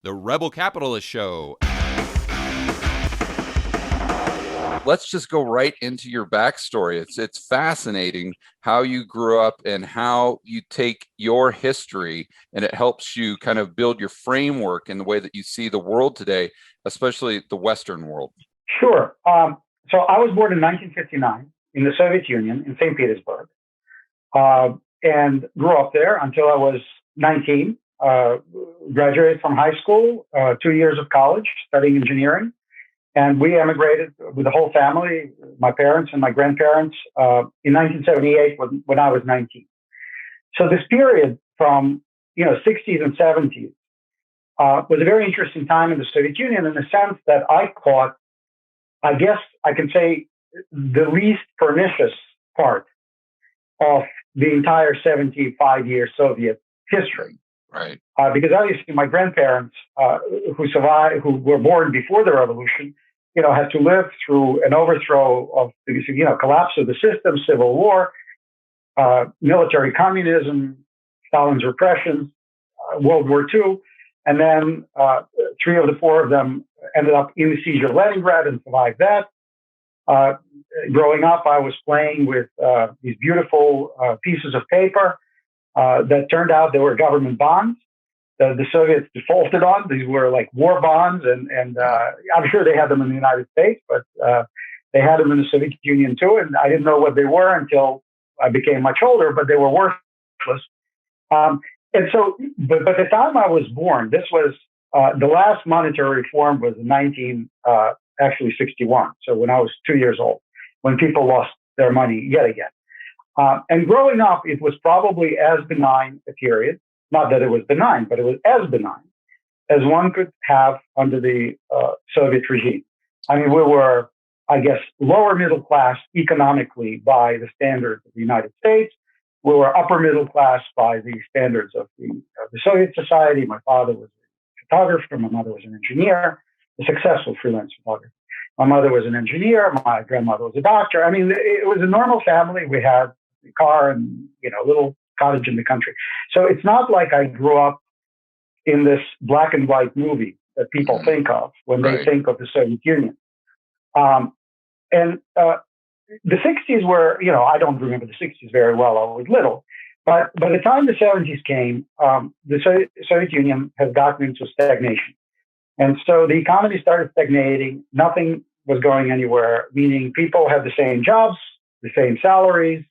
The Rebel Capitalist Show. Let's just go right into your backstory. It's fascinating how you grew up and how you take your history and it helps you kind of build your framework in the way that you see the world today, especially the Western world. Sure. So I was born in 1959 in the Soviet Union in St. Petersburg, and grew up there until I was 19. Graduated from high school, 2 years of college, studying engineering. And we emigrated with the whole family, my parents and my grandparents, in 1978 when I was 19. So this period from 60s and 70s was a very interesting time in the Soviet Union in the sense that I caught, I guess I can say, the least pernicious part of the entire 75-year Soviet history. Right. Because obviously my grandparents, who survived, who were born before the revolution, had to live through an overthrow of the, collapse of the system, civil war, military communism, Stalin's repressions, World War II, and then 3 of the 4 of them ended up in the siege of Leningrad and survived that. Growing up, I was playing with these beautiful pieces of paper that turned out they were government bonds that the Soviets defaulted on. These were like war bonds, and I'm sure they had them in the United States, but they had them in the Soviet Union too. And I didn't know what they were until I became much older, but they were worthless. And so, but the time I was born, this was the last monetary reform was in 1961. So when I was 2 years old, when people lost their money yet again. And growing up, it was probably as benign a period, not that it was benign, but it was as benign as one could have under the Soviet regime. I mean, we were, I guess, lower middle class economically by the standards of the United States. We were upper middle class by the standards of the Soviet society. My father was a photographer. My mother was an engineer, a successful freelance photographer. My mother was an engineer. My grandmother was a doctor. I mean, it was a normal family. We had a car and, a little cottage in the country. So it's not like I grew up in this black and white movie that people think of when they think of the Soviet Union. And the 60s were, I don't remember the 60s very well. I was little. But by the time the 70s came, the Soviet Union has gotten into stagnation. And so the economy started stagnating. Nothing was going anywhere, meaning people had the same jobs, the same salaries,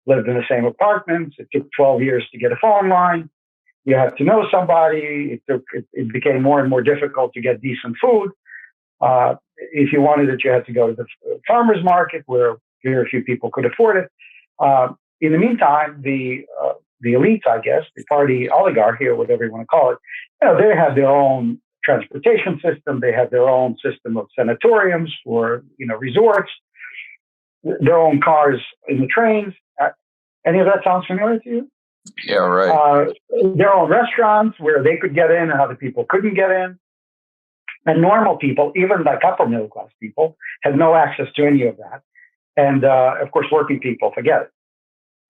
lived in the same apartments. It took 12 years to get a phone line. You had to know somebody. It became more and more difficult to get decent food. If you wanted it, you had to go to the farmer's market where very few people could afford it. In the meantime, the elites, I guess, the party oligarchy or whatever you want to call it, they had their own transportation system. They had their own system of sanatoriums for, resorts, their own cars in the trains. Any of that sounds familiar to you? Yeah, right. Their own restaurants where they could get in and other people couldn't get in. And normal people, even like upper middle class people, had no access to any of that. And of course, working people, forget it.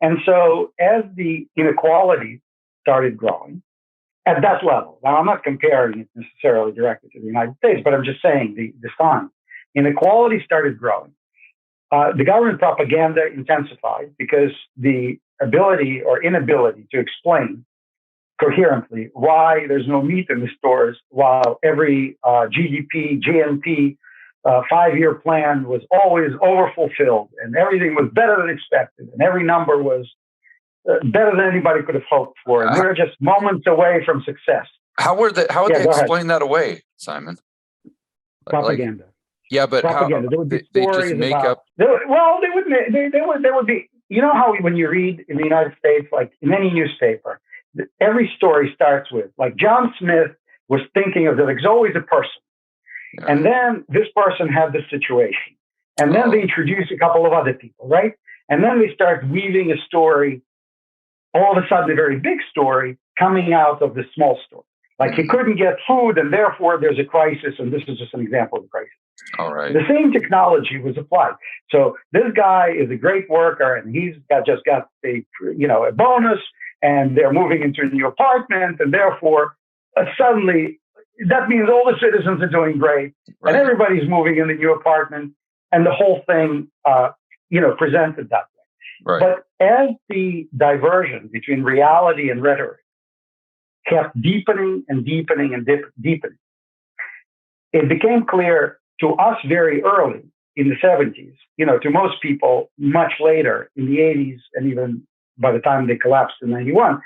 And so as the inequality started growing at that level, now I'm not comparing it necessarily directly to the United States, but I'm just saying the sign. Inequality started growing. The government propaganda intensified because the ability or inability to explain coherently why there's no meat in the stores, while every GDP, GNP 5-year plan was always overfulfilled and everything was better than expected and every number was better than anybody could have hoped for. And we were just moments away from success. How would they explain that away, Simon? Propaganda. Yeah, but propaganda. How, there would be they stories just make about, up. They would be. You know how when you read in the United States, like in any newspaper, every story starts with like John Smith was thinking of that. There's always a person, and then this person had this situation, and then they introduce a couple of other people, right? And then they start weaving a story. All of a sudden, a very big story coming out of the small story. Like he couldn't get food, and therefore there's a crisis. And this is just an example of a crisis. All right. The same technology was applied. So this guy is a great worker, and he's just got a bonus, and they're moving into a new apartment, and therefore suddenly that means all the citizens are doing great, Right. and everybody's moving in the new apartment, and the whole thing, presented that way. Right. But as the diversion between reality and rhetoric kept deepening and deepening and deepening, it became clear to us very early in the 70s, to most people much later in the 80s, and even by the time they collapsed in 91,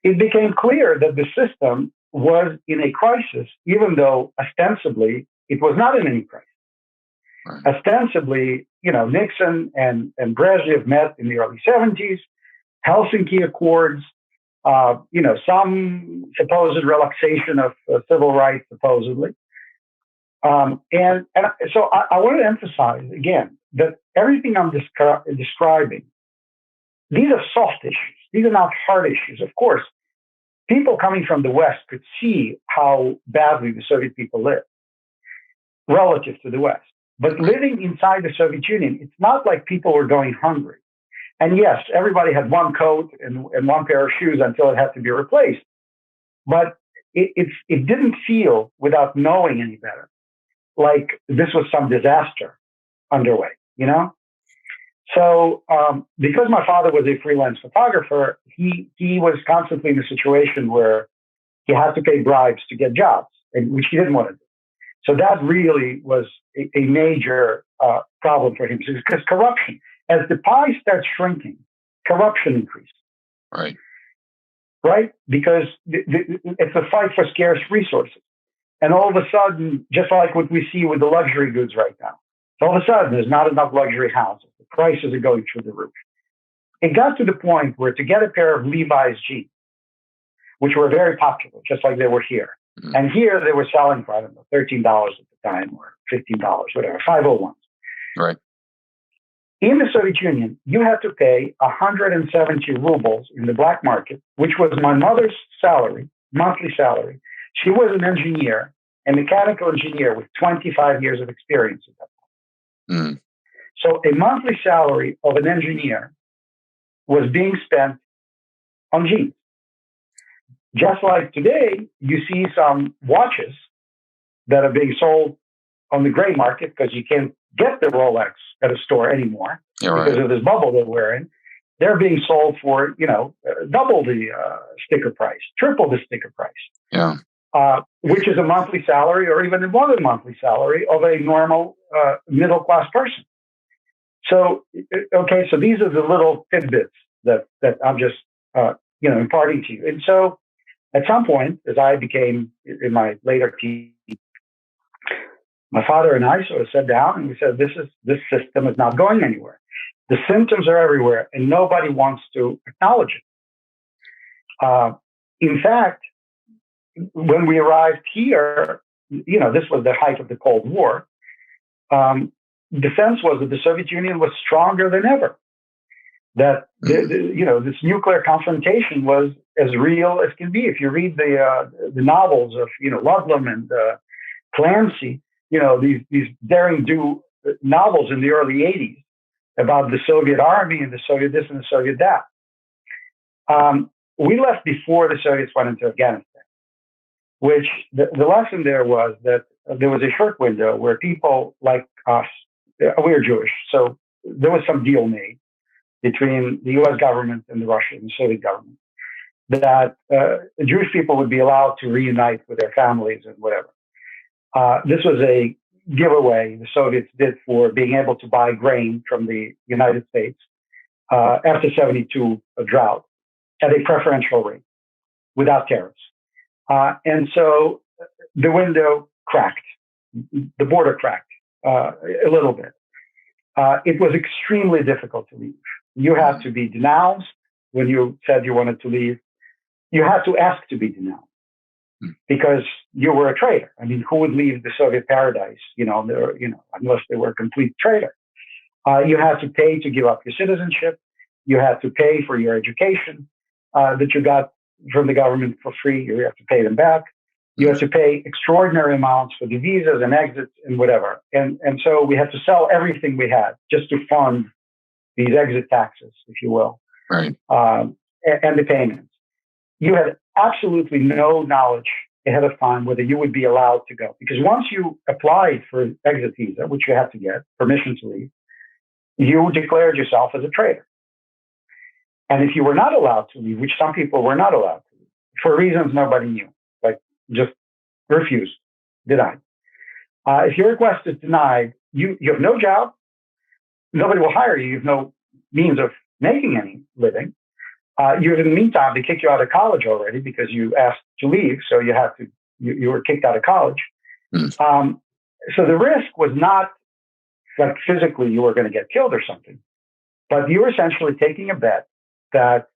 it became clear that the system was in a crisis, even though ostensibly it was not in any crisis. Right. Ostensibly, Nixon and Brezhnev met in the early 70s, Helsinki Accords, some supposed relaxation of civil rights, supposedly. And so I want to emphasize again that everything I'm describing, these are soft issues. These are not hard issues. Of course, people coming from the West could see how badly the Soviet people lived relative to the West. But living inside the Soviet Union, it's not like people were going hungry. And yes, everybody had one coat and one pair of shoes until it had to be replaced. But it didn't feel, without knowing any better, like this was some disaster underway, So because my father was a freelance photographer, he was constantly in a situation where he had to pay bribes to get jobs, which he didn't want to do. So that really was a major problem for him, because corruption, as the pie starts shrinking, corruption increases. Right. Right? Because it's a fight for scarce resources. And all of a sudden, just like what we see with the luxury goods right now, all of a sudden there's not enough luxury houses. The prices are going through the roof. It got to the point where to get a pair of Levi's jeans, which were very popular, just like they were here. Mm-hmm. And here they were selling for, I don't know, $13 at the time, or $15, whatever, 501s. Right. In the Soviet Union, you had to pay 170 rubles in the black market, which was my mother's salary, monthly salary. She was an engineer, a mechanical engineer with 25 years of experience at that point. Mm. So a monthly salary of an engineer was being spent on jeans. Just like today, you see some watches that are being sold on the gray market because you can't get the Rolex at a store anymore because of this bubble that we're in. They're being sold for, double the sticker price, triple the sticker price. Yeah. Which is a monthly salary, or even more than monthly salary of a normal middle-class person. So, so these are the little tidbits that I'm just, imparting to you. And so at some point, as I became in my later teens, my father and I sort of sat down and we said, this system is not going anywhere. The symptoms are everywhere and nobody wants to acknowledge it. In fact, when we arrived here, this was the height of the Cold War. The sense was that the Soviet Union was stronger than ever. That this nuclear confrontation was as real as can be. If you read the novels of Ludlum and Clancy, these daring do novels in the early 80s about the Soviet army and the Soviet this and the Soviet that. We left before the Soviets went into Afghanistan. Which the lesson there was that there was a short window where people like us, we were Jewish, so there was some deal made between the U.S. government and the Russian and Soviet government that Jewish people would be allowed to reunite with their families and whatever. This was a giveaway the Soviets did for being able to buy grain from the United States after 72 drought at a preferential rate without tariffs. And so the window cracked, the border cracked a little bit. It was extremely difficult to leave. You had to be denounced when you said you wanted to leave. You had to ask to be denounced because you were a traitor. I mean, who would leave the Soviet paradise, unless they were a complete traitor? You had to pay to give up your citizenship. You had to pay for your education that you got from the government for free. You have to pay them back. You have to pay extraordinary amounts for the visas and exits and whatever. And so we had to sell everything we had just to fund these exit taxes, if you will, right? And the payments. You had absolutely no knowledge ahead of time whether you would be allowed to go. Because once you applied for exit visa, which you had to get permission to leave, you declared yourself as a traitor. And if you were not allowed to leave, which some people were not allowed to leave, for reasons nobody knew, like just refused, denied. If your request is denied, you have no job, nobody will hire you, you have no means of making any living. In the meantime, they kick you out of college already because you asked to leave, so you were kicked out of college. So the risk was not like physically you were going to get killed or something, but you were essentially taking a bet that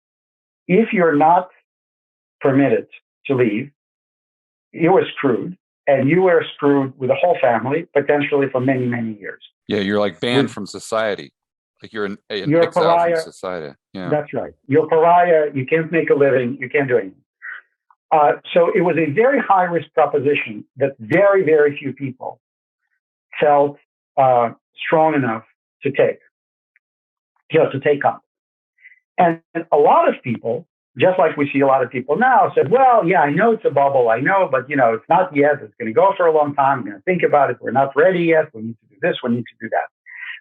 if you're not permitted to leave, you were screwed, and you were screwed with the whole family, potentially for many, many years. Yeah, you're like banned from society. Like you're an you're exile a pariah from society. Yeah, that's right. You're a pariah. You can't make a living. You can't do anything. So it was a very high risk proposition that very, very few people felt strong enough to take, to take up. And a lot of people, just like we see a lot of people now, said, well, yeah, I know it's a bubble. I know, but, it's not yet. It's going to go for a long time. I'm going to think about it. We're not ready yet. We need to do this. We need to do that.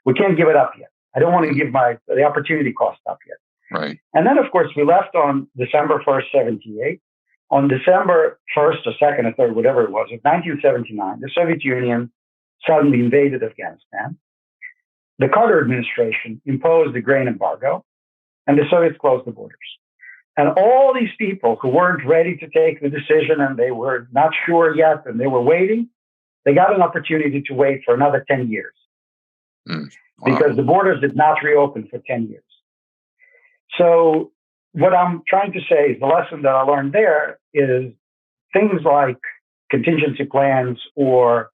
We can't give it up yet. I don't want to give the opportunity cost up yet. Right. And then, of course, we left on December 1st, 78. On December 1st or 2nd or 3rd, whatever it was, of 1979, the Soviet Union suddenly invaded Afghanistan. The Carter administration imposed the grain embargo, and the Soviets closed the borders. And all these people who weren't ready to take the decision and they were not sure yet and they were waiting, they got an opportunity to wait for another 10 years. Wow. Because the borders did not reopen for 10 years. So what I'm trying to say is the lesson that I learned there is things like contingency plans or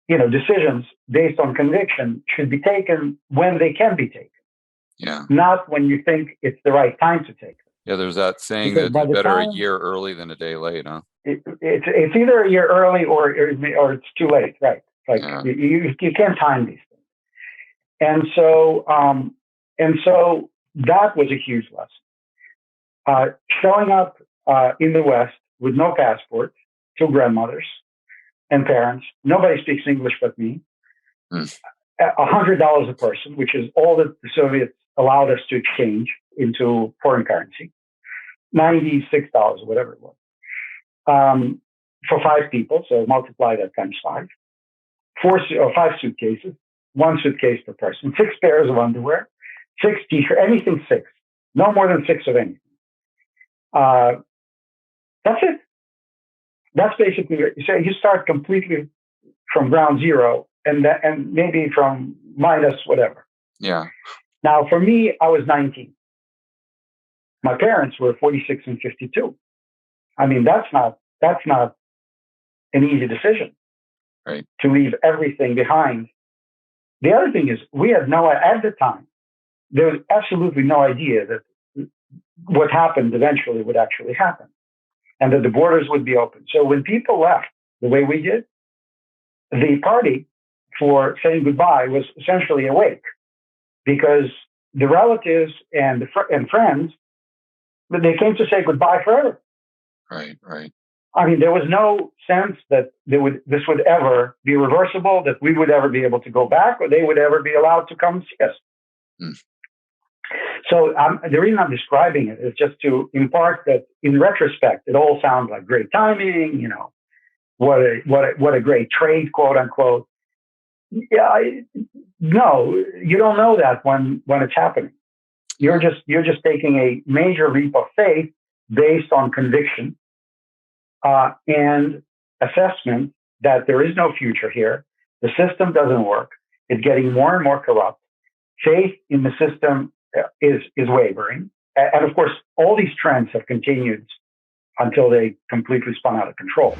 decisions based on conviction should be taken when they can be taken. Yeah. Not when you think it's the right time to take them. Yeah, there's that saying that it's better a year early than a day late, huh? It's either a year early or it's too late, right? Like you can't time these things. And so that was a huge lesson. Showing up in the West with no passport, two grandmothers and parents, nobody speaks English but me, $100 a person, which is all that the Soviets allowed us to exchange into foreign currency, $96, whatever it was, for 5 people. So multiply that times 5. 5 suitcases, 1 suitcase per person, 6 pairs of underwear, 6 t-shirts, anything 6, no more than 6 of anything. That's it. That's basically it. So you start completely from ground zero and maybe from minus whatever. Yeah. Now, for me, I was 19. My parents were 46 and 52. I mean, that's not an easy decision, right? To leave everything behind. The other thing is, we had at the time, there was absolutely no idea that what happened eventually would actually happen and that the borders would be open. So when people left the way we did, the party for saying goodbye was essentially awake because the relatives and friends, they came to say goodbye forever. Right, right. I mean, there was no sense that this would ever be reversible, that we would ever be able to go back, or they would ever be allowed to come see us. So the reason I'm describing it is just to impart that in retrospect, it all sounds like great timing, what a great trade, quote unquote. Yeah, no, you don't know that when it's happening. You're just taking a major leap of faith based on conviction and assessment that there is no future here. The system doesn't work. It's getting more and more corrupt. Faith in the system is wavering. And of course, all these trends have continued until they completely spun out of control.